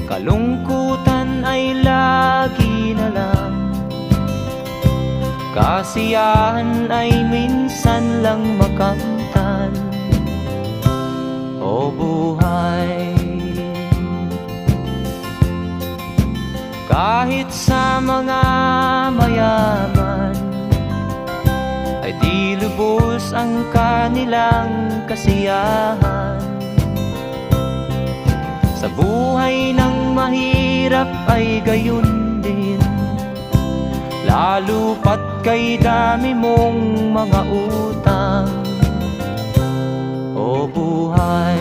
Kalungkutan ay lagi na lang, kasiyahan ay minsan lang makamtan. O buhay, kahit sa mga mayaman ay di lubos ang kanilang kasiyahan. Sa buhay ng mahirap ay gayon din, lalo pat kay dami mong mga utang. O buhay,